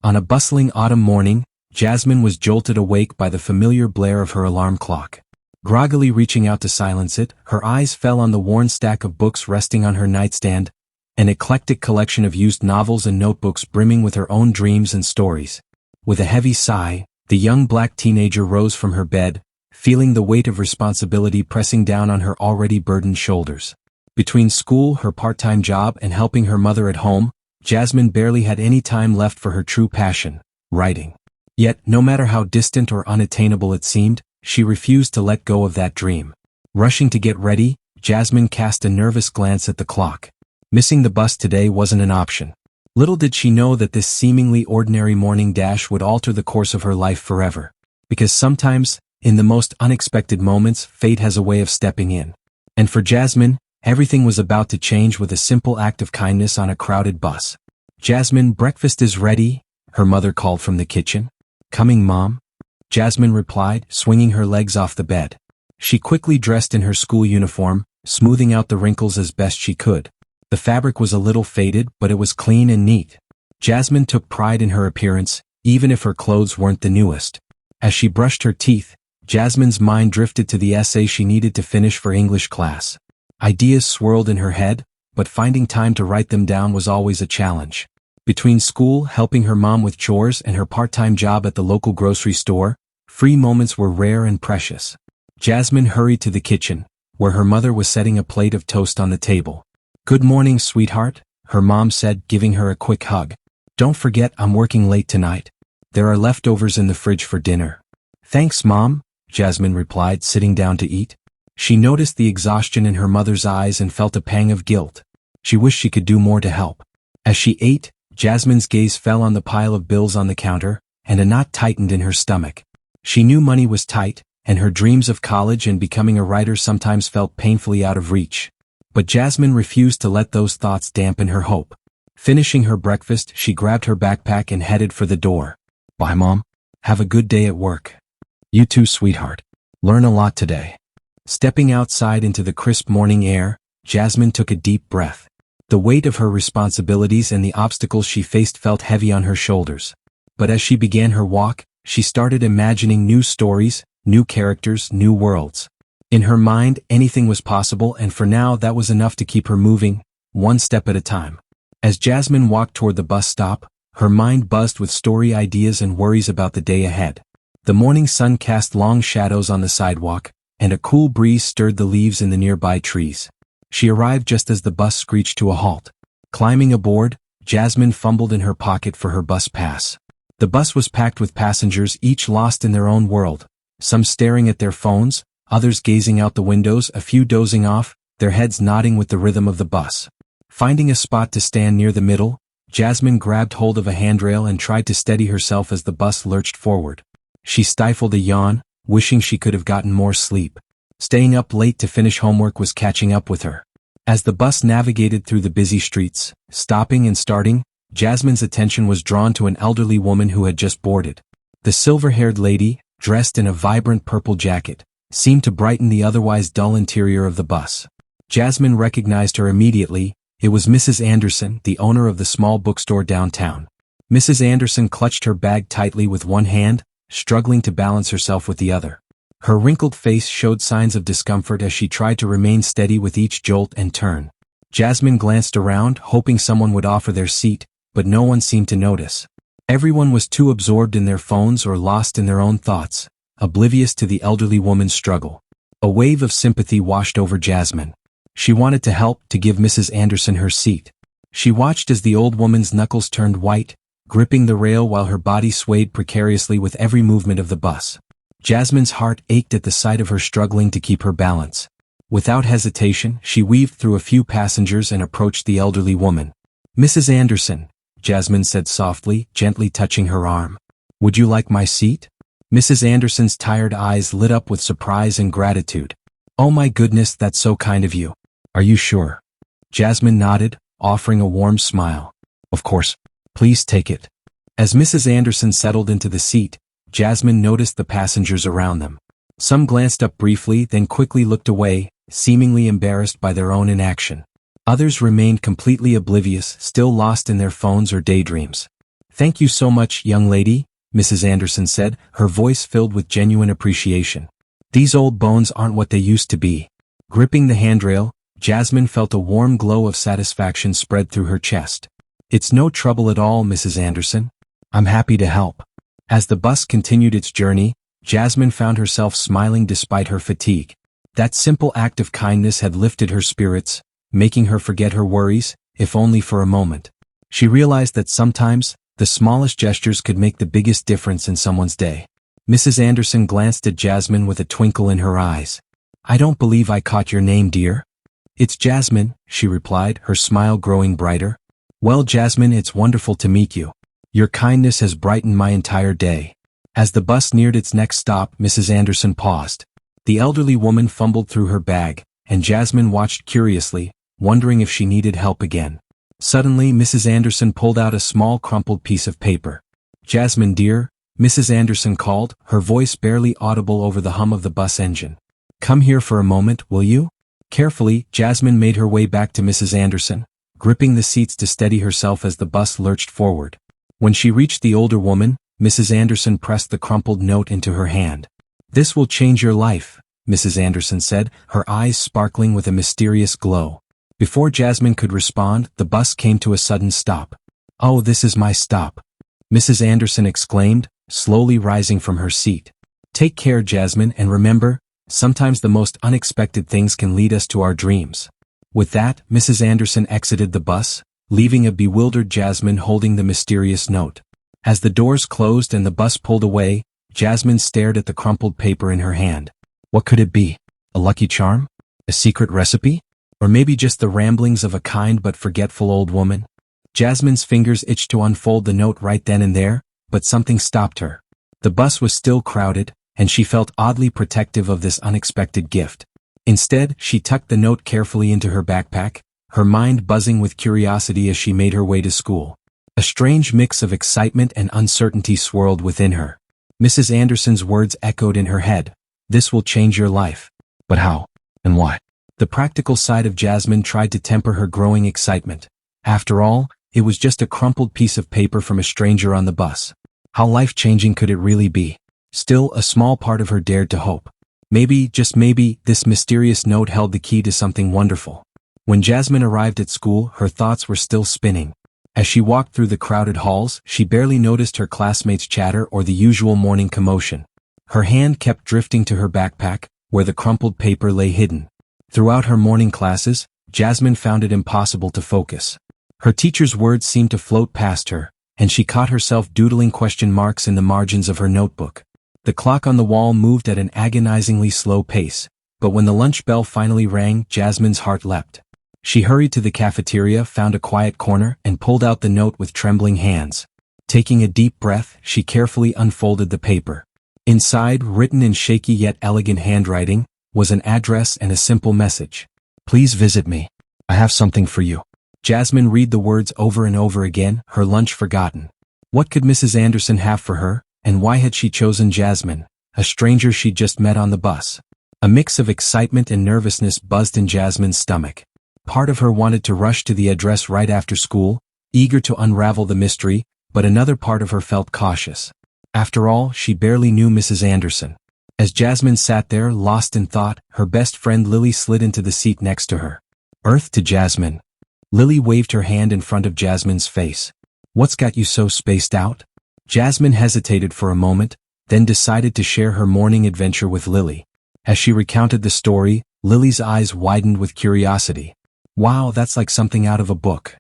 On a bustling autumn morning, Jasmine was jolted awake by the familiar blare of her alarm clock. Groggily reaching out to silence it, her eyes fell on the worn stack of books resting on her nightstand, an eclectic collection of used novels and notebooks brimming with her own dreams and stories. With a heavy sigh, the young black teenager rose from her bed, feeling the weight of responsibility pressing down on her already burdened shoulders. Between school, her part-time job, and helping her mother at home, Jasmine barely had any time left for her true passion, writing. Yet, no matter how distant or unattainable it seemed, she refused to let go of that dream. Rushing to get ready, Jasmine cast a nervous glance at the clock. Missing the bus today wasn't an option. Little did she know that this seemingly ordinary morning dash would alter the course of her life forever. Because sometimes, in the most unexpected moments, fate has a way of stepping in. And for Jasmine, everything was about to change with a simple act of kindness on a crowded bus. "Jasmine, breakfast is ready," her mother called from the kitchen. "Coming, Mom," Jasmine replied, swinging her legs off the bed. She quickly dressed in her school uniform, smoothing out the wrinkles as best she could. The fabric was a little faded, but it was clean and neat. Jasmine took pride in her appearance, even if her clothes weren't the newest. As she brushed her teeth, Jasmine's mind drifted to the essay she needed to finish for English class. Ideas swirled in her head, but finding time to write them down was always a challenge. Between school, helping her mom with chores, and her part-time job at the local grocery store, free moments were rare and precious. Jasmine hurried to the kitchen, where her mother was setting a plate of toast on the table. "Good morning, sweetheart," her mom said, giving her a quick hug. "Don't forget I'm working late tonight. There are leftovers in the fridge for dinner." "Thanks, Mom," Jasmine replied, sitting down to eat. She noticed the exhaustion in her mother's eyes and felt a pang of guilt. She wished she could do more to help. As she ate, Jasmine's gaze fell on the pile of bills on the counter, and a knot tightened in her stomach. She knew money was tight, and her dreams of college and becoming a writer sometimes felt painfully out of reach. But Jasmine refused to let those thoughts dampen her hope. Finishing her breakfast, she grabbed her backpack and headed for the door. "Bye, Mom. Have a good day at work." "You too, sweetheart. Learn a lot today." Stepping outside into the crisp morning air, Jasmine took a deep breath. The weight of her responsibilities and the obstacles she faced felt heavy on her shoulders. But as she began her walk, she started imagining new stories, new characters, new worlds. In her mind, anything was possible, and for now that was enough to keep her moving, one step at a time. As Jasmine walked toward the bus stop, her mind buzzed with story ideas and worries about the day ahead. The morning sun cast long shadows on the sidewalk, and a cool breeze stirred the leaves in the nearby trees. She arrived just as the bus screeched to a halt. Climbing aboard, Jasmine fumbled in her pocket for her bus pass. The bus was packed with passengers, each lost in their own world, some staring at their phones, others gazing out the windows, a few dozing off, their heads nodding with the rhythm of the bus. Finding a spot to stand near the middle, Jasmine grabbed hold of a handrail and tried to steady herself as the bus lurched forward. She stifled a yawn, wishing she could have gotten more sleep. Staying up late to finish homework was catching up with her. As the bus navigated through the busy streets, stopping and starting, Jasmine's attention was drawn to an elderly woman who had just boarded. The silver-haired lady, dressed in a vibrant purple jacket, seemed to brighten the otherwise dull interior of the bus. Jasmine recognized her immediately. It was Mrs. Anderson, the owner of the small bookstore downtown. Mrs. Anderson clutched her bag tightly with one hand, struggling to balance herself with the other. Her wrinkled face showed signs of discomfort as she tried to remain steady with each jolt and turn. Jasmine glanced around, hoping someone would offer their seat, but no one seemed to notice. Everyone was too absorbed in their phones or lost in their own thoughts, oblivious to the elderly woman's struggle. A wave of sympathy washed over Jasmine. She wanted to help, to give Mrs. Anderson her seat. She watched as the old woman's knuckles turned white, gripping the rail while her body swayed precariously with every movement of the bus. Jasmine's heart ached at the sight of her struggling to keep her balance. Without hesitation, she weaved through a few passengers and approached the elderly woman. "Mrs. Anderson," Jasmine said softly, gently touching her arm. "Would you like my seat?" Mrs. Anderson's tired eyes lit up with surprise and gratitude. "Oh my goodness, that's so kind of you. Are you sure?" Jasmine nodded, offering a warm smile. "Of course. Please take it." As Mrs. Anderson settled into the seat, Jasmine noticed the passengers around them. Some glanced up briefly, then quickly looked away, seemingly embarrassed by their own inaction. Others remained completely oblivious, still lost in their phones or daydreams. Thank you so much, young lady, Mrs. Anderson said, her voice filled with genuine appreciation. These old bones aren't what they used to be. Gripping the handrail, Jasmine felt a warm glow of satisfaction spread through her chest. It's no trouble at all, Mrs. Anderson. I'm happy to help. As the bus continued its journey, Jasmine found herself smiling despite her fatigue. That simple act of kindness had lifted her spirits, making her forget her worries, if only for a moment. She realized that sometimes, the smallest gestures could make the biggest difference in someone's day. Mrs. Anderson glanced at Jasmine with a twinkle in her eyes. I don't believe I caught your name, dear. It's Jasmine, she replied, her smile growing brighter. Well, Jasmine, it's wonderful to meet you. Your kindness has brightened my entire day. As the bus neared its next stop, Mrs. Anderson paused. The elderly woman fumbled through her bag, and Jasmine watched curiously, wondering if she needed help again. Suddenly, Mrs. Anderson pulled out a small crumpled piece of paper. Jasmine, dear, Mrs. Anderson called, her voice barely audible over the hum of the bus engine. Come here for a moment, will you? Carefully, Jasmine made her way back to Mrs. Anderson, gripping the seats to steady herself as the bus lurched forward. When she reached the older woman, Mrs. Anderson pressed the crumpled note into her hand. This will change your life, Mrs. Anderson said, her eyes sparkling with a mysterious glow. Before Jasmine could respond, the bus came to a sudden stop. Oh, this is my stop, Mrs. Anderson exclaimed, slowly rising from her seat. Take care, Jasmine, and remember, sometimes the most unexpected things can lead us to our dreams. With that, Mrs. Anderson exited the bus, leaving a bewildered Jasmine holding the mysterious note. As the doors closed and the bus pulled away, Jasmine stared at the crumpled paper in her hand. What could it be? A lucky charm? A secret recipe? Or maybe just the ramblings of a kind but forgetful old woman? Jasmine's fingers itched to unfold the note right then and there, but something stopped her. The bus was still crowded, and she felt oddly protective of this unexpected gift. Instead, she tucked the note carefully into her backpack, her mind buzzing with curiosity as she made her way to school. A strange mix of excitement and uncertainty swirled within her. Mrs. Anderson's words echoed in her head. This will change your life. But how? And why? The practical side of Jasmine tried to temper her growing excitement. After all, it was just a crumpled piece of paper from a stranger on the bus. How life-changing could it really be? Still, a small part of her dared to hope. Maybe, just maybe, this mysterious note held the key to something wonderful. When Jasmine arrived at school, her thoughts were still spinning. As she walked through the crowded halls, she barely noticed her classmates' chatter or the usual morning commotion. Her hand kept drifting to her backpack, where the crumpled paper lay hidden. Throughout her morning classes, Jasmine found it impossible to focus. Her teacher's words seemed to float past her, and she caught herself doodling question marks in the margins of her notebook. The clock on the wall moved at an agonizingly slow pace, but when the lunch bell finally rang, Jasmine's heart leapt. She hurried to the cafeteria, found a quiet corner, and pulled out the note with trembling hands. Taking a deep breath, she carefully unfolded the paper. Inside, written in shaky yet elegant handwriting, was an address and a simple message. Please visit me. I have something for you. Jasmine read the words over and over again, her lunch forgotten. What could Mrs. Anderson have for her, and why had she chosen Jasmine, a stranger she'd just met on the bus? A mix of excitement and nervousness buzzed in Jasmine's stomach. Part of her wanted to rush to the address right after school, eager to unravel the mystery, but another part of her felt cautious. After all, she barely knew Mrs. Anderson. As Jasmine sat there, lost in thought, her best friend Lily slid into the seat next to her. Earth to Jasmine. Lily waved her hand in front of Jasmine's face. What's got you so spaced out? Jasmine hesitated for a moment, then decided to share her morning adventure with Lily. As she recounted the story, Lily's eyes widened with curiosity. Wow, that's like something out of a book,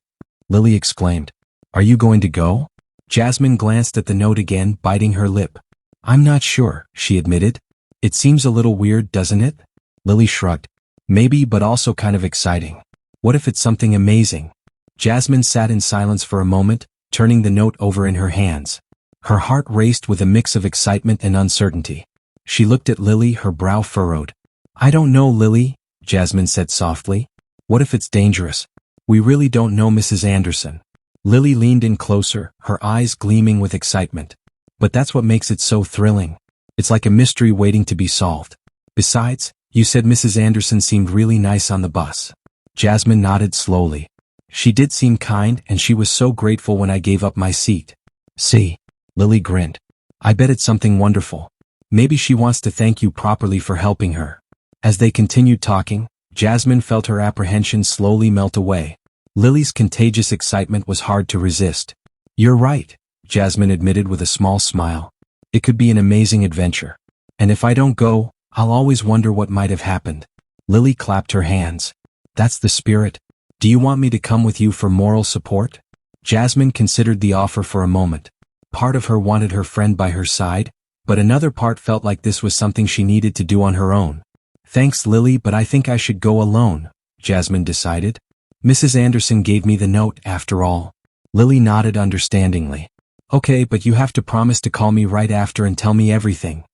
Lily exclaimed. Are you going to go? Jasmine glanced at the note again, biting her lip. I'm not sure, she admitted. It seems a little weird, doesn't it? Lily shrugged. Maybe, but also kind of exciting. What if it's something amazing? Jasmine sat in silence for a moment, turning the note over in her hands. Her heart raced with a mix of excitement and uncertainty. She looked at Lily, her brow furrowed. I don't know, Lily, Jasmine said softly. What if it's dangerous? We really don't know, Mrs. Anderson. Lily leaned in closer, her eyes gleaming with excitement. But that's what makes it so thrilling. It's like a mystery waiting to be solved. Besides, you said Mrs. Anderson seemed really nice on the bus. Jasmine nodded slowly. She did seem kind, and she was so grateful when I gave up my seat. See? Lily grinned. I bet it's something wonderful. Maybe she wants to thank you properly for helping her. As they continued talking, Jasmine felt her apprehension slowly melt away. Lily's contagious excitement was hard to resist. You're right, Jasmine admitted with a small smile. It could be an amazing adventure. And if I don't go, I'll always wonder what might have happened. Lily clapped her hands. That's the spirit. Do you want me to come with you for moral support? Jasmine considered the offer for a moment. Part of her wanted her friend by her side, but another part felt like this was something she needed to do on her own. Thanks, Lily, but I think I should go alone, Jasmine decided. Mrs. Anderson gave me the note, after all. Lily nodded understandingly. Okay, but you have to promise to call me right after and tell me everything.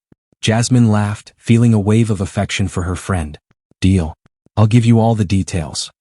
Jasmine laughed, feeling a wave of affection for her friend. Deal. I'll give you all the details.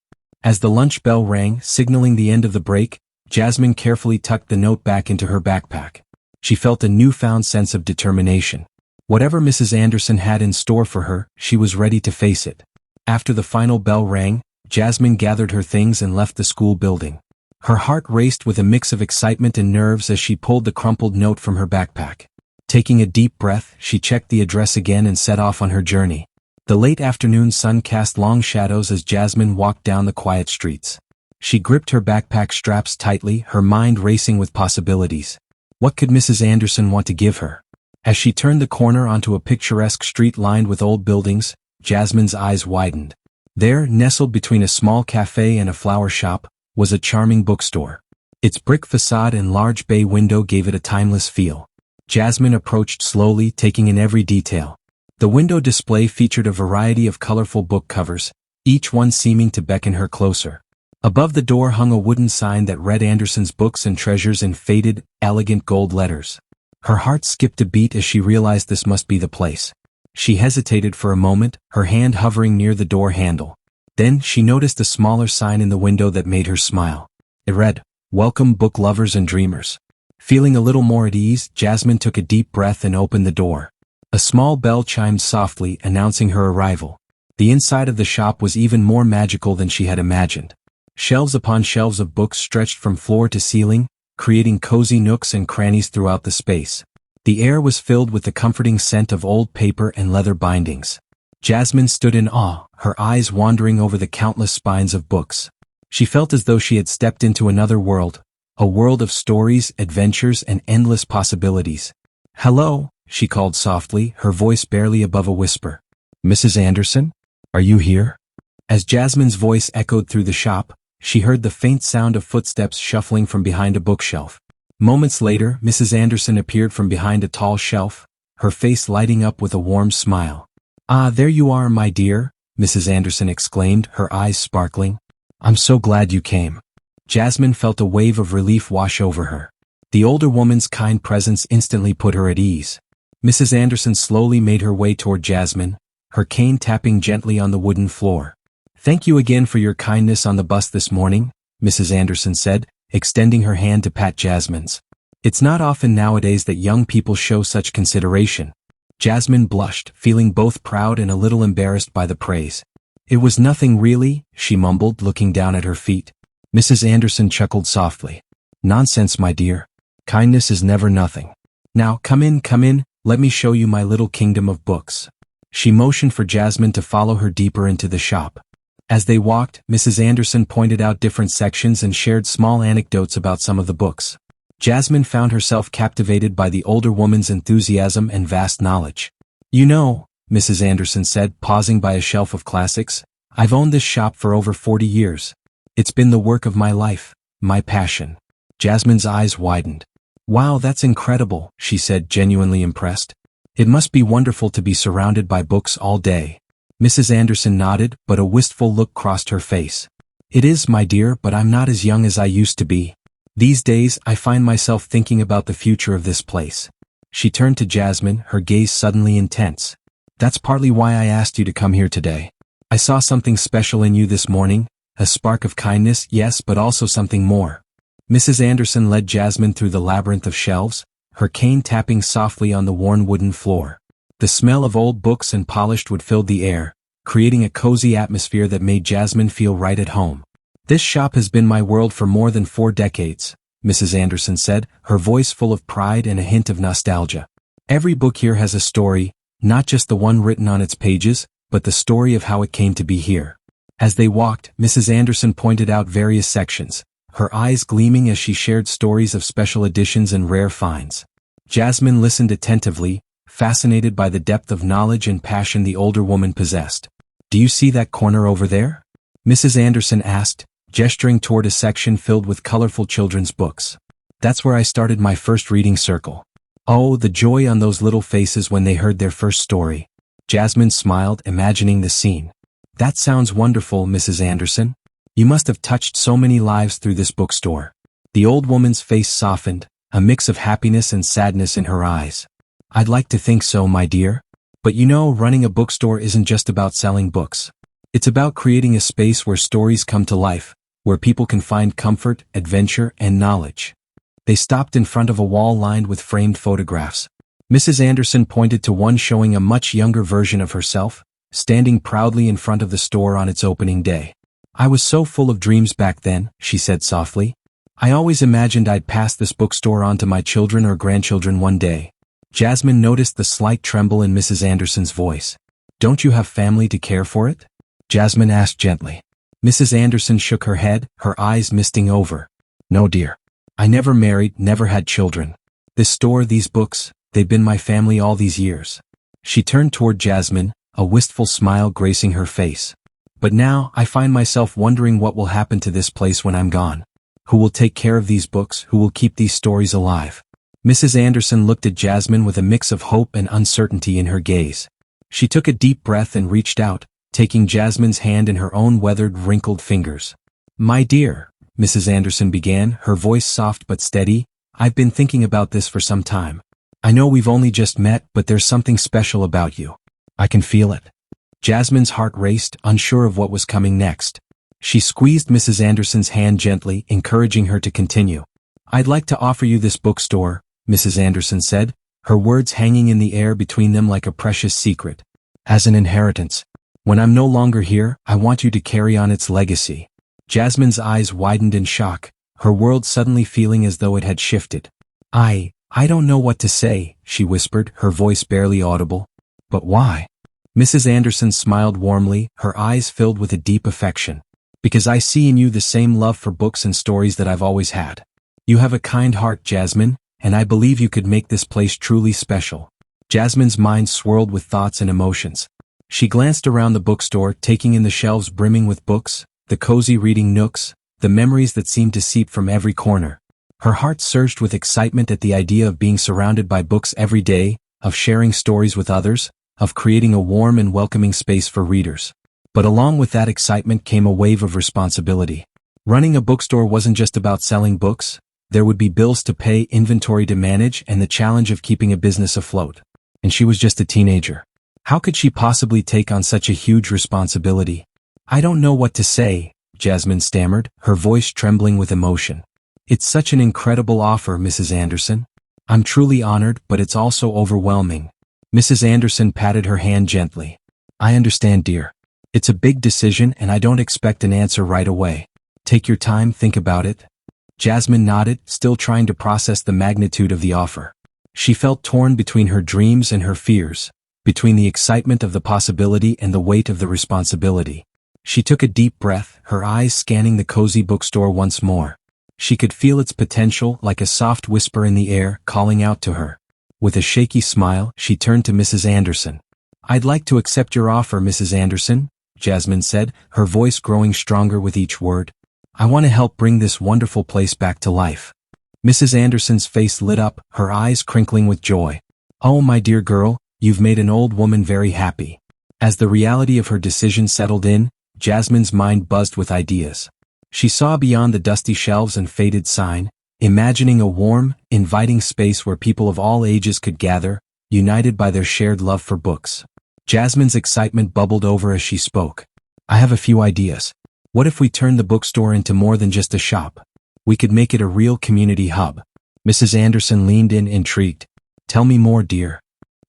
As the lunch bell rang, signaling the end of the break, Jasmine carefully tucked the note back into her backpack. She felt a newfound sense of determination. Whatever Mrs. Anderson had in store for her, she was ready to face it. After the final bell rang, Jasmine gathered her things and left the school building. Her heart raced with a mix of excitement and nerves as she pulled the crumpled note from her backpack. Taking a deep breath, she checked the address again and set off on her journey. The late afternoon sun cast long shadows as Jasmine walked down the quiet streets. She gripped her backpack straps tightly, her mind racing with possibilities. What could Mrs. Anderson want to give her? As she turned the corner onto a picturesque street lined with old buildings, Jasmine's eyes widened. There, nestled between a small cafe and a flower shop, was a charming bookstore. Its brick facade and large bay window gave it a timeless feel. Jasmine approached slowly, taking in every detail. The window display featured a variety of colorful book covers, each one seeming to beckon her closer. Above the door hung a wooden sign that read Anderson's Books and Treasures in faded, elegant gold letters. Her heart skipped a beat as she realized this must be the place. She hesitated for a moment, her hand hovering near the door handle. Then she noticed a smaller sign in the window that made her smile. It read, "Welcome book lovers and dreamers." Feeling a little more at ease, Jasmine took a deep breath and opened the door. A small bell chimed softly, announcing her arrival. The inside of the shop was even more magical than she had imagined. Shelves upon shelves of books stretched from floor to ceiling, creating cozy nooks and crannies throughout the space. The air was filled with the comforting scent of old paper and leather bindings. Jasmine stood in awe, her eyes wandering over the countless spines of books. She felt as though she had stepped into another world, a world of stories, adventures, and endless possibilities. "Hello," she called softly, her voice barely above a whisper. "Mrs. Anderson? Are you here?" As Jasmine's voice echoed through the shop, she heard the faint sound of footsteps shuffling from behind a bookshelf. Moments later, Mrs. Anderson appeared from behind a tall shelf, her face lighting up with a warm smile. "Ah, there you are, my dear," Mrs. Anderson exclaimed, her eyes sparkling. "I'm so glad you came." Jasmine felt a wave of relief wash over her. The older woman's kind presence instantly put her at ease. Mrs. Anderson slowly made her way toward Jasmine, her cane tapping gently on the wooden floor. "Thank you again for your kindness on the bus this morning," Mrs. Anderson said, extending her hand to pat Jasmine's. "It's not often nowadays that young people show such consideration." Jasmine blushed, feeling both proud and a little embarrassed by the praise. "It was nothing really," she mumbled, looking down at her feet. Mrs. Anderson chuckled softly. "Nonsense, my dear. Kindness is never nothing. Now, come in, let me show you my little kingdom of books." She motioned for Jasmine to follow her deeper into the shop. As they walked, Mrs. Anderson pointed out different sections and shared small anecdotes about some of the books. Jasmine found herself captivated by the older woman's enthusiasm and vast knowledge. "You know," Mrs. Anderson said, pausing by a shelf of classics, "I've owned this shop for over 40 years. It's been the work of my life, my passion." Jasmine's eyes widened. "Wow, that's incredible," she said, genuinely impressed. "It must be wonderful to be surrounded by books all day." Mrs. Anderson nodded, but a wistful look crossed her face. "It is, my dear, but I'm not as young as I used to be. These days, I find myself thinking about the future of this place." She turned to Jasmine, her gaze suddenly intense. "That's partly why I asked you to come here today. I saw something special in you this morning, a spark of kindness, yes, but also something more." Mrs. Anderson led Jasmine through the labyrinth of shelves, her cane tapping softly on the worn wooden floor. The smell of old books and polished wood filled the air, creating a cozy atmosphere that made Jasmine feel right at home. "This shop has been my world for more than 4 decades," Mrs. Anderson said, her voice full of pride and a hint of nostalgia. Every book here has a story, not just the one written on its pages, but the story of how it came to be here. As they walked, Mrs. Anderson pointed out various sections, her eyes gleaming as she shared stories of special editions and rare finds. Jasmine listened attentively, fascinated by the depth of knowledge and passion the older woman possessed. "Do you see that corner over there?" Mrs. Anderson asked, gesturing toward a section filled with colorful children's books. "That's where I started my first reading circle." Oh, the joy on those little faces when they heard their first story. Jasmine smiled, imagining the scene. "That sounds wonderful, Mrs. Anderson. You must have touched so many lives through this bookstore." The old woman's face softened, a mix of happiness and sadness in her eyes. "I'd like to think so, my dear. But you know, running a bookstore isn't just about selling books. It's about creating a space where stories come to life, where people can find comfort, adventure, and knowledge." They stopped in front of a wall lined with framed photographs. Mrs. Anderson pointed to one showing a much younger version of herself, standing proudly in front of the store on its opening day. "I was so full of dreams back then," she said softly. "I always imagined I'd pass this bookstore on to my children or grandchildren one day." Jasmine noticed the slight tremble in Mrs. Anderson's voice. "Don't you have family to care for it?" Jasmine asked gently. Mrs. Anderson shook her head, her eyes misting over. "No, dear. I never married, never had children. This store, these books, they've been my family all these years." She turned toward Jasmine, a wistful smile gracing her face. "But now, I find myself wondering what will happen to this place when I'm gone. Who will take care of these books, who will keep these stories alive?" Mrs. Anderson looked at Jasmine with a mix of hope and uncertainty in her gaze. She took a deep breath and reached out, taking Jasmine's hand in her own weathered, wrinkled fingers. "My dear," Mrs. Anderson began, her voice soft but steady, "I've been thinking about this for some time. I know we've only just met, but there's something special about you. I can feel it." Jasmine's heart raced, unsure of what was coming next. She squeezed Mrs. Anderson's hand gently, encouraging her to continue. "I'd like to offer you this bookstore," Mrs. Anderson said, her words hanging in the air between them like a precious secret. "As an inheritance. When I'm no longer here, I want you to carry on its legacy." Jasmine's eyes widened in shock, her world suddenly feeling as though it had shifted. I don't know what to say," she whispered, her voice barely audible. "But why?" Mrs. Anderson smiled warmly, her eyes filled with a deep affection. "Because I see in you the same love for books and stories that I've always had. You have a kind heart, Jasmine, and I believe you could make this place truly special." Jasmine's mind swirled with thoughts and emotions. She glanced around the bookstore, taking in the shelves brimming with books, the cozy reading nooks, the memories that seemed to seep from every corner. Her heart surged with excitement at the idea of being surrounded by books every day, of sharing stories with others, of creating a warm and welcoming space for readers. But along with that excitement came a wave of responsibility. Running a bookstore wasn't just about selling books. There would be bills to pay, inventory to manage, and the challenge of keeping a business afloat. And she was just a teenager. How could she possibly take on such a huge responsibility? "I don't know what to say," Jasmine stammered, her voice trembling with emotion. "It's such an incredible offer, Mrs. Anderson. I'm truly honored, but it's also overwhelming." Mrs. Anderson patted her hand gently. "I understand, dear. It's a big decision and I don't expect an answer right away. Take your time, think about it." Jasmine nodded, still trying to process the magnitude of the offer. She felt torn between her dreams and her fears, between the excitement of the possibility and the weight of the responsibility. She took a deep breath, her eyes scanning the cozy bookstore once more. She could feel its potential like a soft whisper in the air, calling out to her. With a shaky smile, she turned to Mrs. Anderson. "I'd like to accept your offer, Mrs. Anderson," Jasmine said, her voice growing stronger with each word. "I want to help bring this wonderful place back to life." Mrs. Anderson's face lit up, her eyes crinkling with joy. "Oh, my dear girl, you've made an old woman very happy." As the reality of her decision settled in, Jasmine's mind buzzed with ideas. She saw beyond the dusty shelves and faded sign, imagining a warm, inviting space where people of all ages could gather, united by their shared love for books. Jasmine's excitement bubbled over as she spoke. "I have a few ideas. What if we turned the bookstore into more than just a shop? We could make it a real community hub." Mrs. Anderson leaned in, intrigued. "Tell me more, dear."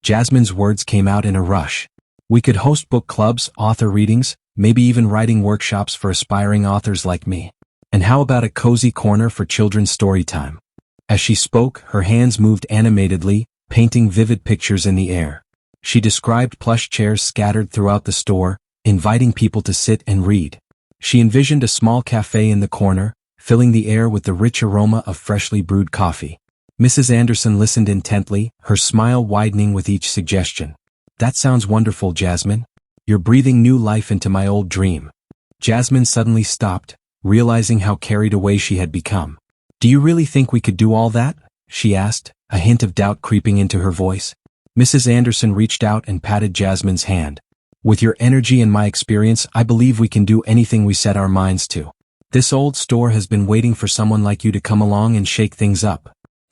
Jasmine's words came out in a rush. "We could host book clubs, author readings, maybe even writing workshops for aspiring authors like me. And how about a cozy corner for children's story time? As she spoke, her hands moved animatedly, painting vivid pictures in the air. She described plush chairs scattered throughout the store, inviting people to sit and read. She envisioned a small cafe in the corner, filling the air with the rich aroma of freshly brewed coffee. Mrs. Anderson listened intently, her smile widening with each suggestion. That sounds wonderful, Jasmine. You're breathing new life into my old dream. Jasmine suddenly stopped, realizing how carried away she had become. Do you really think we could do all that? She asked, a hint of doubt creeping into her voice. Mrs. Anderson reached out and patted Jasmine's hand. With your energy and my experience, I believe we can do anything we set our minds to. This old store has been waiting for someone like you to come along and shake things up.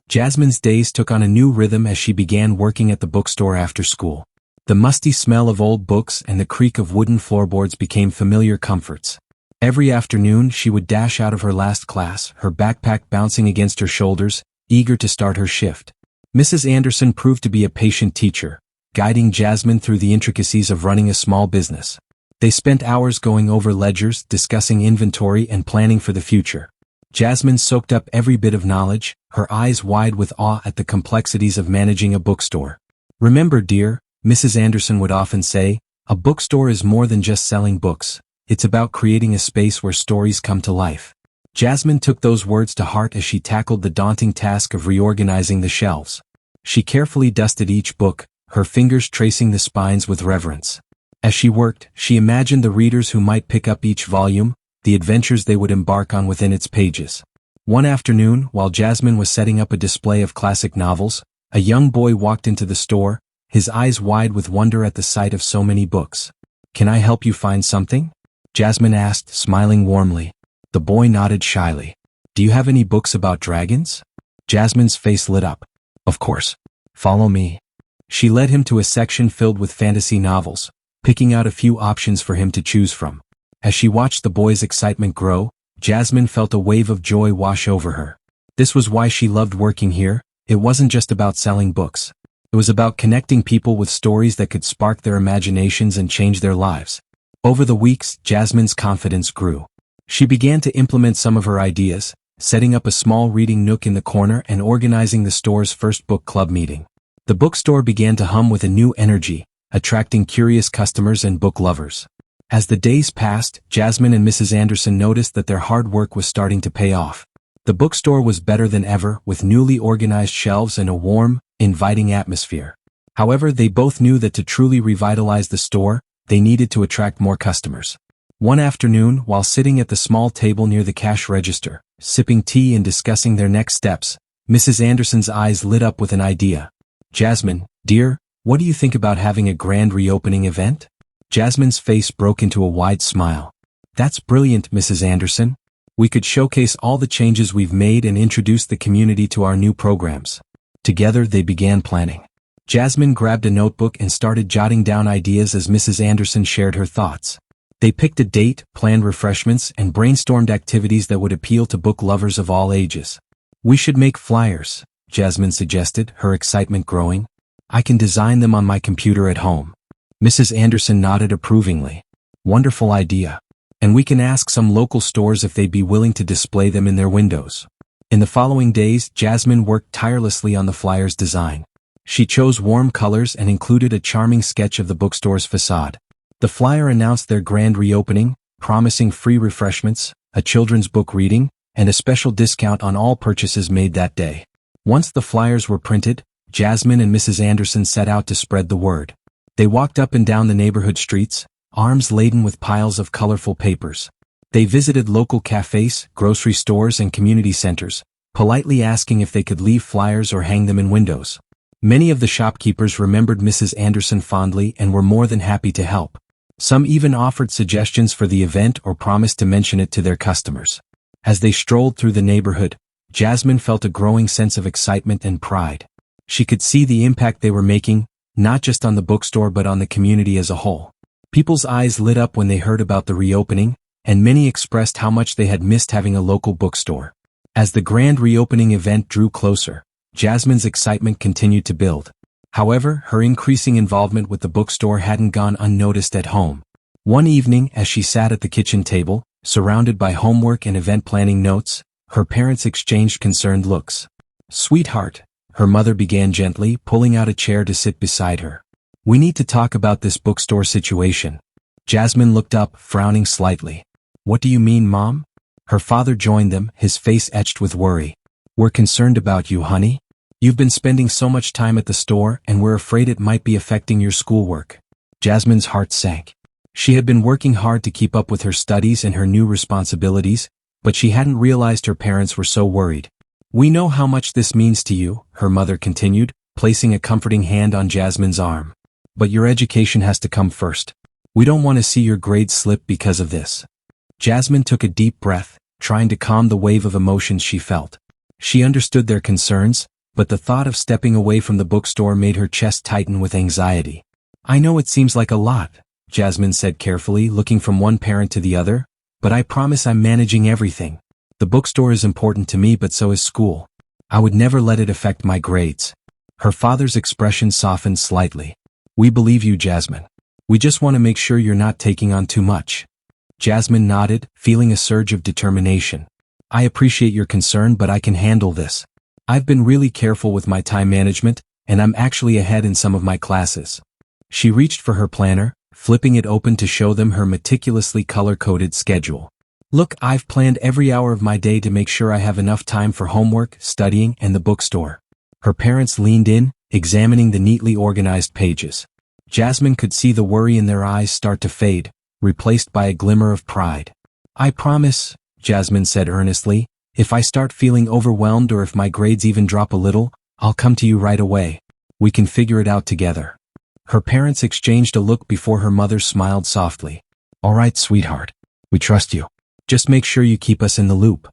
Jasmine's days took on a new rhythm as she began working at the bookstore after school. The musty smell of old books and the creak of wooden floorboards became familiar comforts. Every afternoon she would dash out of her last class, her backpack bouncing against her shoulders, eager to start her shift. Mrs. Anderson proved to be a patient teacher, guiding Jasmine through the intricacies of running a small business. They spent hours going over ledgers, discussing inventory, and planning for the future. Jasmine soaked up every bit of knowledge, her eyes wide with awe at the complexities of managing a bookstore. Remember, dear, Mrs. Anderson would often say, a bookstore is more than just selling books. It's about creating a space where stories come to life. Jasmine took those words to heart as she tackled the daunting task of reorganizing the shelves. She carefully dusted each book, her fingers tracing the spines with reverence. As she worked, she imagined the readers who might pick up each volume, the adventures they would embark on within its pages. One afternoon, while Jasmine was setting up a display of classic novels, a young boy walked into the store, his eyes wide with wonder at the sight of so many books. Can I help you find something? Jasmine asked, smiling warmly. The boy nodded shyly. Do you have any books about dragons? Jasmine's face lit up. Of course. Follow me. She led him to a section filled with fantasy novels, picking out a few options for him to choose from. As she watched the boy's excitement grow, Jasmine felt a wave of joy wash over her. This was why she loved working here. It wasn't just about selling books. It was about connecting people with stories that could spark their imaginations and change their lives. Over the weeks, Jasmine's confidence grew. She began to implement some of her ideas, setting up a small reading nook in the corner and organizing the store's first book club meeting. The bookstore began to hum with a new energy, attracting curious customers and book lovers. As the days passed, Jasmine and Mrs. Anderson noticed that their hard work was starting to pay off. The bookstore was better than ever, with newly organized shelves and a warm, inviting atmosphere. However, they both knew that to truly revitalize the store, they needed to attract more customers. One afternoon, while sitting at the small table near the cash register, sipping tea and discussing their next steps, Mrs. Anderson's eyes lit up with an idea. Jasmine, dear, what do you think about having a grand reopening event? Jasmine's face broke into a wide smile. That's brilliant, Mrs. Anderson. We could showcase all the changes we've made and introduce the community to our new programs. Together they began planning. Jasmine grabbed a notebook and started jotting down ideas as Mrs. Anderson shared her thoughts. They picked a date, planned refreshments, and brainstormed activities that would appeal to book lovers of all ages. We should make flyers, Jasmine suggested, her excitement growing. I can design them on my computer at home. Mrs. Anderson nodded approvingly. Wonderful idea. And we can ask some local stores if they'd be willing to display them in their windows. In the following days, Jasmine worked tirelessly on the flyer's design. She chose warm colors and included a charming sketch of the bookstore's facade. The flyer announced their grand reopening, promising free refreshments, a children's book reading, and a special discount on all purchases made that day. Once the flyers were printed, Jasmine and Mrs. Anderson set out to spread the word. They walked up and down the neighborhood streets, arms laden with piles of colorful papers. They visited local cafes, grocery stores, and community centers, politely asking if they could leave flyers or hang them in windows. Many of the shopkeepers remembered Mrs. Anderson fondly and were more than happy to help. Some even offered suggestions for the event or promised to mention it to their customers. As they strolled through the neighborhood, Jasmine felt a growing sense of excitement and pride. She could see the impact they were making, not just on the bookstore but on the community as a whole. People's eyes lit up when they heard about the reopening, and many expressed how much they had missed having a local bookstore. As the grand reopening event drew closer, Jasmine's excitement continued to build. However, her increasing involvement with the bookstore hadn't gone unnoticed at home. One evening, as she sat at the kitchen table, Surrounded by homework and event planning notes, her parents exchanged concerned looks. "Sweetheart," her mother began gently, pulling out a chair to sit beside her. "We need to talk about this bookstore situation." Jasmine looked up, frowning slightly. "What do you mean, Mom?" Her father joined them, his face etched with worry. "We're concerned about you, honey. You've been spending so much time at the store, and we're afraid it might be affecting your schoolwork." Jasmine's heart sank. She had been working hard to keep up with her studies and her new responsibilities, but she hadn't realized her parents were so worried. "We know how much this means to you," her mother continued, placing a comforting hand on Jasmine's arm. "But your education has to come first. We don't want to see your grades slip because of this." Jasmine took a deep breath, trying to calm the wave of emotions she felt. She understood their concerns, but the thought of stepping away from the bookstore made her chest tighten with anxiety. "I know it seems like a lot," Jasmine said carefully, looking from one parent to the other, "but I promise I'm managing everything. The bookstore is important to me, but so is school. I would never let it affect my grades." Her father's expression softened slightly. "We believe you, Jasmine. We just want to make sure you're not taking on too much." Jasmine nodded, feeling a surge of determination. "I appreciate your concern, but I can handle this. I've been really careful with my time management, and I'm actually ahead in some of my classes." She reached for her planner, flipping it open to show them her meticulously color-coded schedule. "Look, I've planned every hour of my day to make sure I have enough time for homework, studying, and the bookstore." Her parents leaned in, examining the neatly organized pages. Jasmine could see the worry in their eyes start to fade, replaced by a glimmer of pride. "I promise," Jasmine said earnestly, "if I start feeling overwhelmed or if my grades even drop a little, I'll come to you right away. We can figure it out together." Her parents exchanged a look before her mother smiled softly. "All right, sweetheart. We trust you. Just make sure you keep us in the loop."